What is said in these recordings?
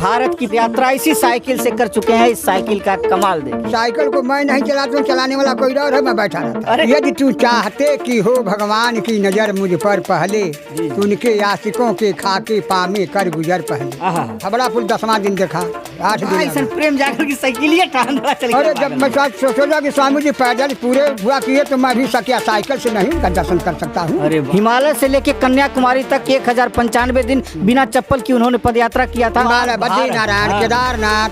भारत की यात्रा इसी साइकिल से कर चुके हैं। इस साइकिल का कमाल देखिए। साइकिल को मैं नहीं चलाता हूँ, चलाने वाला कोई और है, मैं बैठा रहता। अरे! यदि तू चाहते कि हो भगवान की नजर मुझ पर पहले, तू उनके आशिकों के खाके पामे कर गुजर पहले। खबड़ा पुल 10वां दिन देखा, 8 दिन प्रेम जाकर की साइकिल अरे जब मैं सोचा कि स्वामी जी पैदल पूरे हुआ किए तो मैं भी सकिया साइकिल से नहीं उनका दर्शन कर सकता हूँ। अरे हिमालय से लेके कन्याकुमारी तक 1095 दिन बिना चप्पल की उन्होंने पदयात्रा किया था। बद्रीनारायण, केदारनाथ,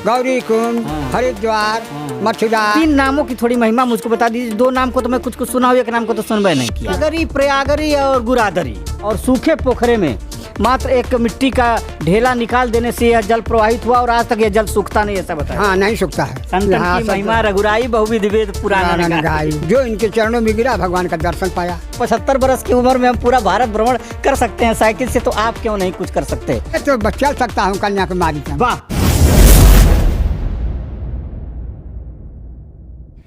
गौरी कुंड, हरिद्वार, मथुरा। 3 नामों की थोड़ी महिमा मुझको बता दीजिए। 2 नाम को तो मैं कुछ सुना हूँ, एक नाम को तो सुनबे नहीं किया। अगरी, प्रयागरी और गुरादरी। और सूखे पोखरे में मात्र एक मिट्टी का ढेला निकाल देने से यह जल प्रवाहित हुआ और आज तक यह जल सूखता नहीं, ऐसा बताया। हाँ, नहीं सूखता है। संतन की महिमा रघुराई बहुविध वेद पुराना गाई। जो इनके चरणों में गिरा भगवान का दर्शन पाया। 75 वर्ष की उम्र में हम पूरा भारत भ्रमण कर सकते हैं साइकिल से, तो आप क्यों नहीं कुछ कर सकते? तो चल सकता हूँ कन्याकुमारी से। वाह।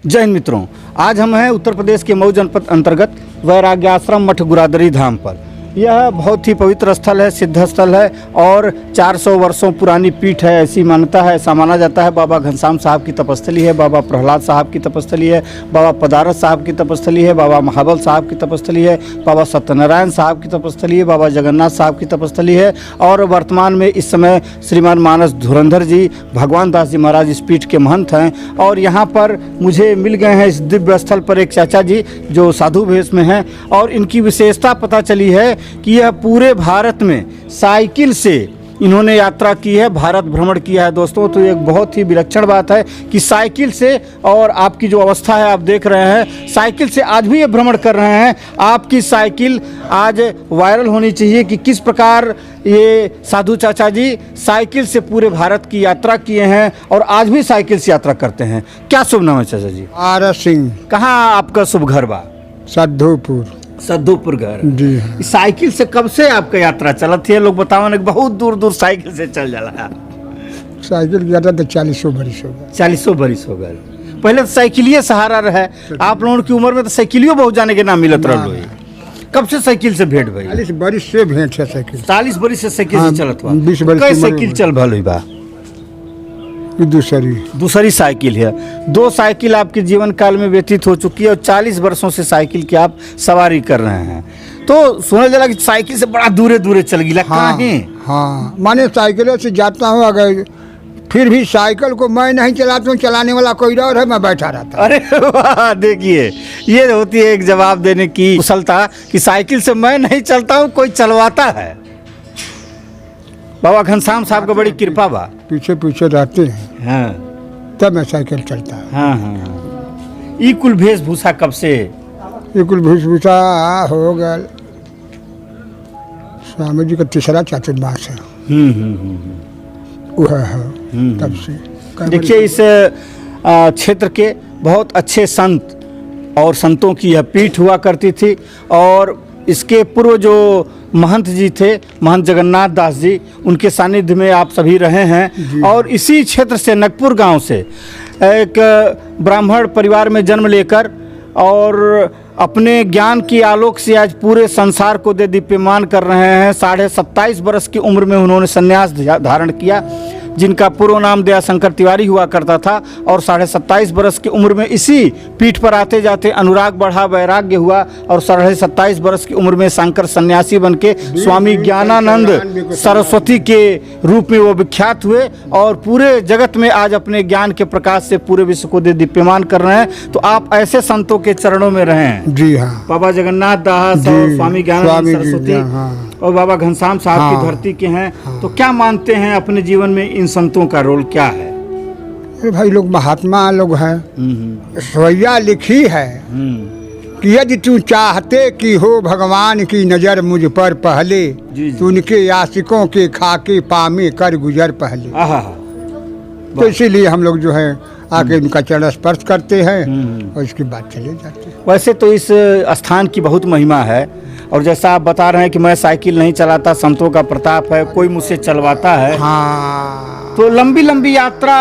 जय हिंद मित्रों, आज हम हैं उत्तर प्रदेश के मऊ जनपद अंतर्गत वैराग्याश्रम मठ गुरादरी धाम पर। यह बहुत ही पवित्र स्थल है, सिद्ध स्थल है और 400 वर्षों पुरानी पीठ है, ऐसी मान्यता है। ऐसा माना जाता है बाबा घनश्याम साहब की तपस्थली है, बाबा प्रहलाद साहब की तपस्थली है, बाबा पदारस साहब की तपस्थली है, बाबा महाबल साहब की तपस्थली है, बाबा सत्यनारायण साहब की तपस्थली है, बाबा जगन्नाथ साहब की तपस्थली है। और वर्तमान में इस समय श्रीमान मानस धुरंधर जी, भगवान दास जी महाराज इस पीठ के महंत हैं। और यहाँ पर मुझे मिल गए हैं इस दिव्य स्थल पर एक चाचा जी जो साधु वेश में हैं, और इनकी विशेषता पता चली है कि यह पूरे भारत में साइकिल से इन्होंने यात्रा की है, भारत भ्रमण किया है। दोस्तों, तो एक बहुत ही विलक्षण बात है कि साइकिल से, और आपकी जो अवस्था है आप देख रहे हैं, साइकिल से आज भी ये भ्रमण कर रहे हैं। आपकी साइकिल आज वायरल होनी चाहिए कि किस प्रकार ये साधु चाचा जी साइकिल से पूरे भारत की यात्रा किए हैं और आज भी साइकिल से यात्रा करते हैं। क्या शुभ नाम है चाचा जी? आरस सिंह। कहाँ आपका शुभ घर बा? सद्धूपुर घर जी। साइकिल से कब से आपका यात्रा चलत है? लोग बताओ ना, बहुत दूर दूर साइकिल से चल जाला। साइकिल किया था तो 40 बरिस हो गए। 40 बरिस हो गए। पहले तो साइकिलिए सहारा रहे। आप लोगों की उम्र में तो साइकिलियो बहुत जाने के नाम मिलत रहो। कब से साइकिल से भेंट भाई? 40 बरिस से भेंट है साइकिल। 40 बरिस से साइकिल से चलत बा। 20 बरिस कई साइकिल चल भल बा? दूसरी साइकिल है। 2 साइकिल आपके जीवन काल में व्यतीत हो चुकी है और 40 वर्षों से साइकिल की आप सवारी कर रहे हैं। तो सुना जला कि साइकिल से बड़ा दूरे दूरे चल गिला। हाँ, माने साइकिलों से जाता हूँ, अगर फिर भी साइकिल को मैं नहीं चलाता हूँ, चलाने वाला कोई और है, मैं बैठा रहता। अरे वाह, देखिए ये होती है एक जवाब देने की कुशलता कि साइकिल से मैं नहीं चलता हूँ, कोई चलवाता है। बाबा घनश्याम साहब का बड़ी कृपा बा। पीछे पीछे रहते हैं। हाँ, तब मैं साइकिल चलता है। हाँ हाँ। ई कुल वेशभूषा कब से? ये कुल वेशभूषा हो गया स्वामी जी का 3रा चातुर्मास है। वह है तब से। देखिए इस क्षेत्र के बहुत अच्छे संत और संतों की यह पीठ हुआ करती थी। और इसके पूर्व जो महंत जी थे, महंत जगन्नाथ दास जी, उनके सानिध्य में आप सभी रहे हैं। और इसी क्षेत्र से, नगपुर गांव से, एक ब्राह्मण परिवार में जन्म लेकर और अपने ज्ञान की आलोक से आज पूरे संसार को दीप्यमान कर रहे हैं। 27.5 वर्ष की उम्र में उन्होंने संन्यास धारण किया, जिनका पूर्व नाम दयाशंकर तिवारी हुआ करता था। और 27.5 वर्ष की उम्र में इसी पीठ पर आते जाते अनुराग बढ़ा, वैराग्य हुआ और 27.5 वर्ष की उम्र में शंकर सन्यासी बनके स्वामी ज्ञानानंद सरस्वती के रूप में वो विख्यात हुए और पूरे जगत में आज अपने ज्ञान के प्रकाश से पूरे विश्व को दीप्यमान कर रहे हैं। तो आप ऐसे संतों के चरणों में रहें। जी हाँ। बाबा जगन्नाथ दास और स्वामी ज्ञानानंद सरस्वती और बाबा घनश्याम साहब की धरती के हैं। तो क्या मानते हैं अपने जीवन में इन संतों का रोल क्या है? अरे भाई, लोग महात्मा लोग हैं। स्वैया लिखी है कि यदि तू चाहते कि हो भगवान की नजर मुझ पर पहले, तो उनके आशिकों के खाके पामे कर गुजर पहले। तो इसीलिए हम लोग जो है आके उनका चरण स्पर्श करते हैं और इसके बाद चले जाते हैं। वैसे तो इस स्थान की बहुत महिमा है। और जैसा आप बता रहे हैं कि मैं साइकिल नहीं चलाता, संतों का प्रताप है, कोई मुझसे चलवाता है। हाँ। तो लंबी लंबी यात्रा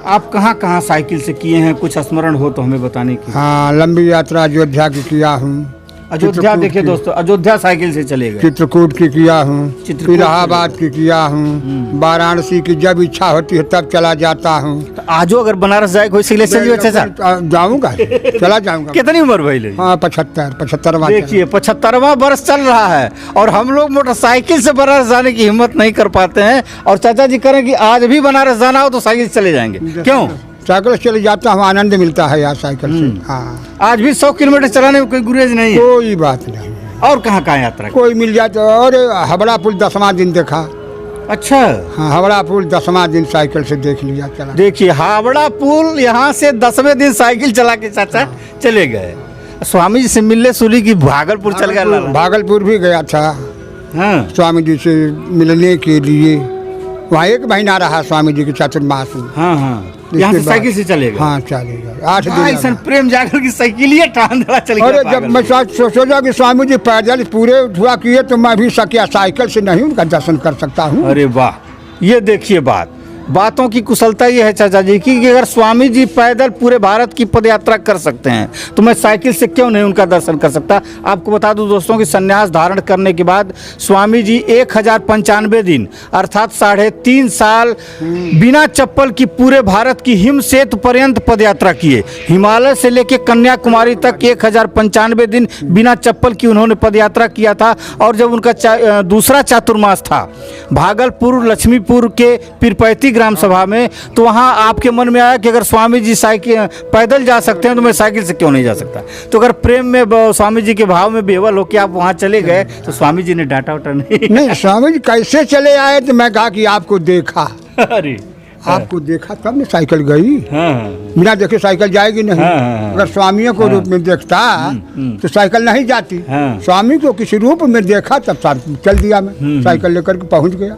आप कहाँ कहाँ साइकिल से किए हैं? कुछ स्मरण हो तो हमें बताने की। हाँ, लंबी यात्रा अयोध्या की किया हूँ। अयोध्या चित्रकूट देखिए की। दोस्तों, अयोध्या साइकिल से चले गए। चित्रकूट की किया हूँ, चित्रकूट इलाहाबाद की किया हूँ, वाराणसी की जब इच्छा होती है तब चला जाता हूँ। तो आजो अगर बनारस जाए कोई साइकिल से चलिए चाचा। जाऊँगा, चला जाऊँगा। कितनी उम्र भई ले? हाँ 75वां। देखिए 75वां वर्ष चल रहा है और हम लोग मोटरसाइकिल से बनारस जाने की हिम्मत नहीं कर पाते हैं। और चाचा जी करें कि आज भी बनारस जाना हो तो साइकिल से चले जाएंगे, क्यों? साइकिल से चले जाता हूँ, आनंद मिलता है यार साइकिल से। हाँ, आज भी 100 किलोमीटर चलाने में कोई गुरेज नहीं है। कोई बात नहीं। और कहाँ कहाँ यात्रा की? कोई मिल जाए तो। और हावड़ा पुल 10वां दिन देखा। अच्छा, हाँ, हावड़ा पुल 10वां दिन साइकिल से देख लिया, चला। देखिए हावड़ा पुल यहाँ से 10वें दिन साइकिल चला के चाचा चले गए। स्वामी जी से मिलने सुनी कि भागलपुर चल गया लाला। भागलपुर भी गया था हाँ, स्वामी जी से मिलने के लिए। वहाँ 1 महीना रहा स्वामी जी के चातुर्मास में। हाँ, हाँ, यहाँ से इसके बाद- साइकिल से चले गए। हाँ, चले गए 8 दिन ऐसा लगा। प्रेम जाकर की साइकिल ही टांधला चल गया। अरे जब मैं सोचा कि स्वामी जी पैदल पूरे हुआ किए तो मैं भी सकिया साइकिल से नहीं उनका दर्शन कर सकता हूँ। अरे वाह, ये देखिए बातों की कुशलता ये है चाचा जी की कि अगर स्वामी जी पैदल पूरे भारत की पद यात्रा कर सकते हैं तो मैं साइकिल से क्यों नहीं उनका दर्शन कर सकता। आपको बता दूं दोस्तों कि संन्यास धारण करने के बाद स्वामी जी 1095 दिन अर्थात 3.5 साल बिना चप्पल की पूरे भारत की हिम सेतु पर्यंत पद यात्रा किए। हिमालय से लेकर कन्याकुमारी तक 1095 दिन बिना चप्पल की उन्होंने पद यात्रा किया था। और जब उनका दूसरा चातुर्मास था भागलपुर लक्ष्मीपुर के पीरपैती ग्राम सभा में, तो वहाँ आपके मन में आया कि अगर स्वामी जी साइकिल पैदल जा सकते हैं तो मैं साइकिल से क्यों नहीं जा सकता। तो अगर प्रेम में स्वामी जी के भाव में बेवल होकर आप वहाँ चले गए तो स्वामी जी ने डांटा उटा नहीं, स्वामी जी कैसे चले आए तो मैं कहा कि आपको देखा। अरे आपको देखा तब न साइकिल गई। हाँ, बिना देखे साइकिल जाएगी नहीं। हाँ। अगर स्वामियों को रूप में देखता तो साइकिल नहीं जाती। हाँ। स्वामी को किसी रूप में देखा तब चल दिया मैं, साइकिल लेकर के पहुंच गया।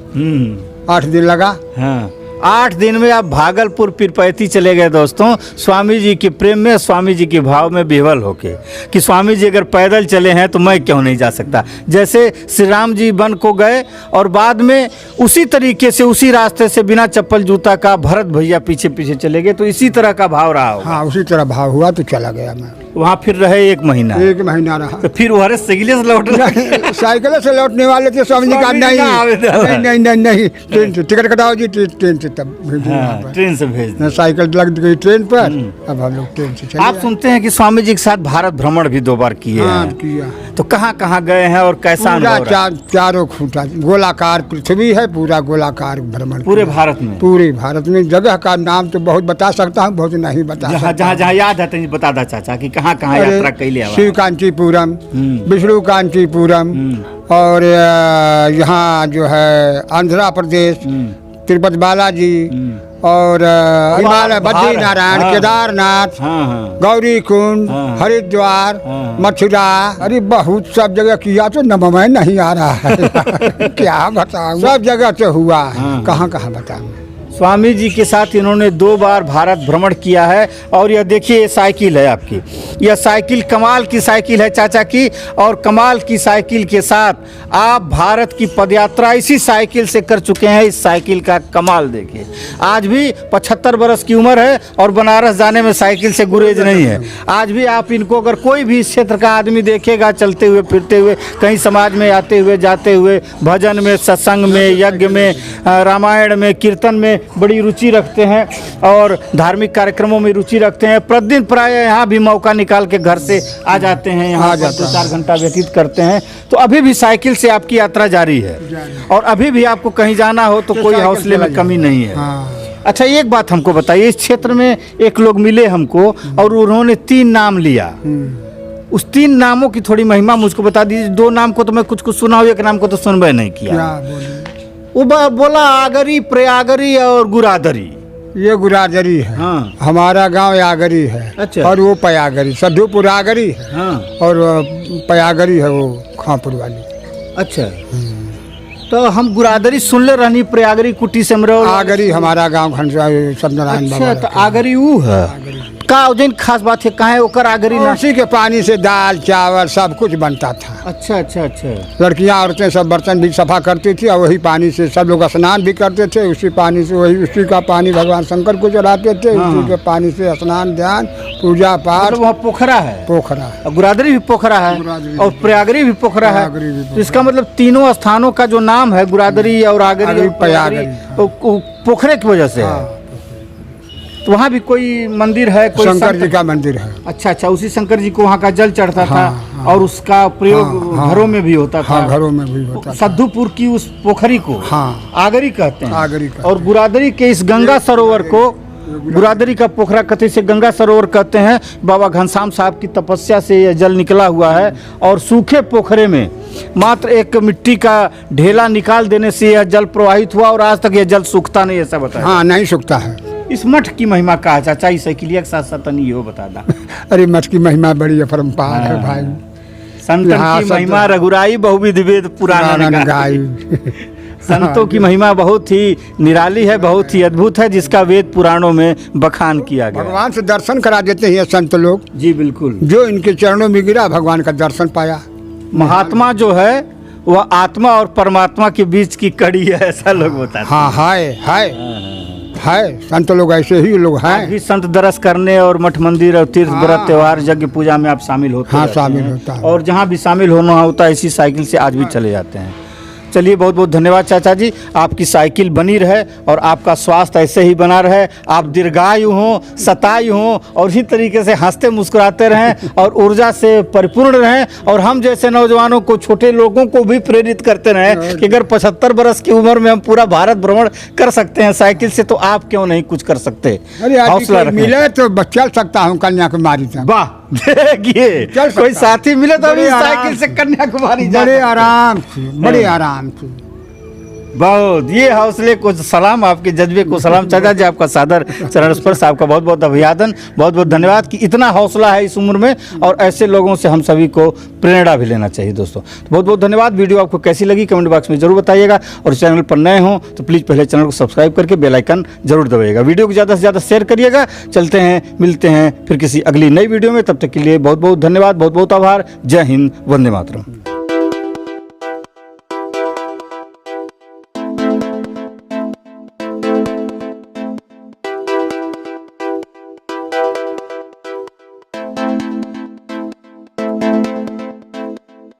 8 दिन लगा। हाँ, 8 दिन में आप भागलपुर पीरपैती चले गए दोस्तों, स्वामी जी के प्रेम में, स्वामी जी के भाव में बेवल होके कि स्वामी जी अगर पैदल चले हैं तो मैं क्यों नहीं जा सकता। जैसे श्री राम जी वन को गए और बाद में उसी तरीके से उसी रास्ते से बिना चप्पल जूता का भरत भैया पीछे पीछे चले गए, तो इसी तरह का भाव रहा होगा। हाँ, उसी तरह भाव हुआ तो चला गया मैं। वहाँ फिर रहे 1 महीना। 1 महीना रहा। तो फिर वह साइकिल से लौट नहीं, साइकिल से लौटने वाले थे। स्वामी जी कहा स्वामी जी कहाँ आवे थे? नहीं नहीं नहीं, ट्रेन से टिकट कटाओ जी, ट्रेन से तब भेजिए वहाँ हाँ, पर। ट्रेन से भेज दें। साइकिल लग गई ट्रेन पर, अब हम लोग ट्रेन से चले आप आए। सुनते हैं कि स्वामी जी के साथ भारत भ्रमण भी 2 बार किए हाँ, हैं, किया। तो कहाँ कहाँ गए हैं और कैसा पूरा अनुभव रहा? चारों खूंटा गोलाकार पृथ्वी है, पूरा गोलाकार भ्रमण पूरे किया। भारत में पूरे भारत में जगह का नाम तो बहुत बता सकता हूँ, बहुत नहीं बता जहाँ सकता। जहाँ जहाँ याद है तो बता दा चाचा कि कहाँ कहाँ अरे, यात्रा कैले आवा? शिव कांचीपुरम, हम्म। विष्णु कांचीपुरम, और यहाँ जो है आंध्र प्रदेश, तिरुपति बालाजी, और हिमालय बद्री नारायण, हाँ। केदारनाथ, हाँ, हाँ। गौरी कुंड, हाँ। हरिद्वार, हाँ। मथुरा। अरे बहुत सब जगह किया तो नम में नहीं आ रहा है। क्या बताऊं, सब जगह तो हुआ है। हाँ। कहाँ कहाँ बताऊं। स्वामी जी के साथ इन्होंने 2 बार भारत भ्रमण किया है। और यह देखिए ये साइकिल है आपकी, यह साइकिल कमाल की साइकिल है चाचा की। और कमाल की साइकिल के साथ आप भारत की पदयात्रा इसी साइकिल से कर चुके हैं। इस साइकिल का कमाल देखिए, आज भी 75 वर्ष की उम्र है और बनारस जाने में साइकिल से गुरेज नहीं है। आज भी आप इनको अगर कोई भी इस क्षेत्र का आदमी देखेगा चलते हुए फिरते हुए, कहीं समाज में आते हुए जाते हुए, भजन में, सत्संग में, यज्ञ में, रामायण में, कीर्तन में बड़ी रुचि रखते हैं और धार्मिक कार्यक्रमों में रुचि रखते हैं। प्रतिदिन प्राय यहाँ भी मौका निकाल के घर से आ जाते हैं, यहाँ 2-4 घंटा व्यतीत करते हैं। तो अभी भी साइकिल से आपकी यात्रा जारी है और अभी भी आपको कहीं जाना हो तो कोई हौसले में कमी नहीं है। हाँ। अच्छा, एक बात हमको बताइए, इस क्षेत्र में एक लोग मिले हमको और उन्होंने 3 नाम लिया। उस 3 नामों की थोड़ी महिमा मुझको बता दीजिए। 2 नाम को तो मैं कुछ सुना हूँ, 1 नाम को तो सुनबे नहीं किया। क्या बोले? वो बोला आगरी, प्रयागरी और गुरादरी। ये गुरादरी है। हाँ। हमारा गांव यागरी है। अच्छा। और वो पयागरी, सद्धुपुर आगरी है। हाँ, और पयागरी है वो खापुर वाली। अच्छा। तो हम गुरादरी सुन ले रहनी, प्रयागरी कुटी से आगरी हमारा गांव घनश्याम सत्यनारायण बाबा अच्छा, तो रहते हैं। आगरी वो है। का उजैन खास बात है कहाँ ओकर आगरी ना। उसी के पानी से दाल चावल सब कुछ बनता था। अच्छा अच्छा अच्छा। लड़कियां औरतें सब बर्तन भी सफा करती थी और वही पानी से सब लोग स्नान भी करते थे। उसी पानी से वही उसी का पानी भगवान शंकर को चढ़ाते थे। उसी के पानी से स्नान ध्यान पूजा पाठ। मतलब वहाँ पोखरा है। पोखरा और गुरादरी भी पोखरा है और प्रयागरी भी पोखरा है। तो इसका मतलब तीनों स्थानों का जो नाम है गुरादरी और आगरी और प्रयागरी पोखरे की वजह से है। तो वहाँ भी कोई मंदिर है, कोई शंकर जी का मंदिर है। अच्छा अच्छा, उसी शंकर जी को वहाँ का जल चढ़ता था और उसका प्रयोग घरों में भी होता था। घरों में भी होता था। सद्दूपुर की उस पोखरी को आगरी कहते हैं। आगरी और गुरादरी के इस गंगा सरोवर को गुरादरी का पोखरा कथी से गंगा सरोवर कहते हैं। बाबा घनश्याम साहब की तपस्या से यह जल निकला हुआ है और सूखे पोखरे में मात्र एक मिट्टी का ढेला निकाल देने से यह जल प्रवाहित हुआ और आज तक यह जल सूखता नहीं, ऐसा बताया। हाँ, नहीं सूखता है। इस मठ की महिमा कहा चाचा इस साइकिलिया के साथ साथ नहीं हो बता दा। अरे मठ की महिमा बड़ी अपरंपार है भाई। संतन की महिमा रघुराई बहुविध वेद पुराण गाई। संतों की महिमा बहुत ही निराली है, बहुत ही अद्भुत है, जिसका वेद पुराणों में बखान किया गया। भगवान से दर्शन करा देते हैं संत लोग। जी बिल्कुल। जो इनके चरणों में गिरा भगवान का दर्शन पाया। महात्मा जो है वह आत्मा और परमात्मा के बीच की कड़ी है, ऐसा लोग बताते हैं। हाँ, है संत लोग ऐसे ही लोग हैं। भी संत दरस करने और मठ मंदिर और तीर्थ व्रत त्योहार यज्ञ पूजा में आप शामिल होते हैं। शामिल होता है। और जहाँ भी शामिल होना होता है इसी साइकिल से आज भी चले जाते हैं। चलिए बहुत बहुत धन्यवाद चाचा जी, आपकी साइकिल बनी रहे और आपका स्वास्थ्य ऐसे ही बना रहे, आप दीर्घायु हों, शतायु हों और इसी तरीके से हंसते मुस्कुराते रहें और ऊर्जा से परिपूर्ण रहें। और हम जैसे नौजवानों को, छोटे लोगों को भी प्रेरित करते रहें कि अगर 75 वर्ष की उम्र में हम पूरा भारत भ्रमण कर सकते हैं साइकिल से, तो आप क्यों नहीं कुछ कर सकते। हौसला मिले तो चल सकता हूँ कन्याकुमारी तक। वाह, देखिए कोई साथी मिले तो अभी साइकिल से कन्याकुमारी बड़े आराम से बहुत। ये हौसले को सलाम, आपके जज्बे को सलाम चाचा जी, आपका सादर चरण स्पर्श, आपका बहुत बहुत अभिवादन, बहुत बहुत धन्यवाद कि इतना हौसला है इस उम्र में। और ऐसे लोगों से हम सभी को प्रेरणा भी लेना चाहिए दोस्तों। तो बहुत बहुत धन्यवाद। वीडियो आपको कैसी लगी कमेंट बॉक्स में जरूर बताइएगा और चैनल पर नए हों तो प्लीज़ पहले चैनल को सब्सक्राइब करके बेल आइकन जरूर दबाइएगा। वीडियो को ज़्यादा से ज़्यादा शेयर करिएगा। चलते हैं, मिलते हैं फिर किसी अगली नई वीडियो में। तब तक के लिए बहुत बहुत धन्यवाद, बहुत बहुत आभार। जय हिंद, वंदे मातरम।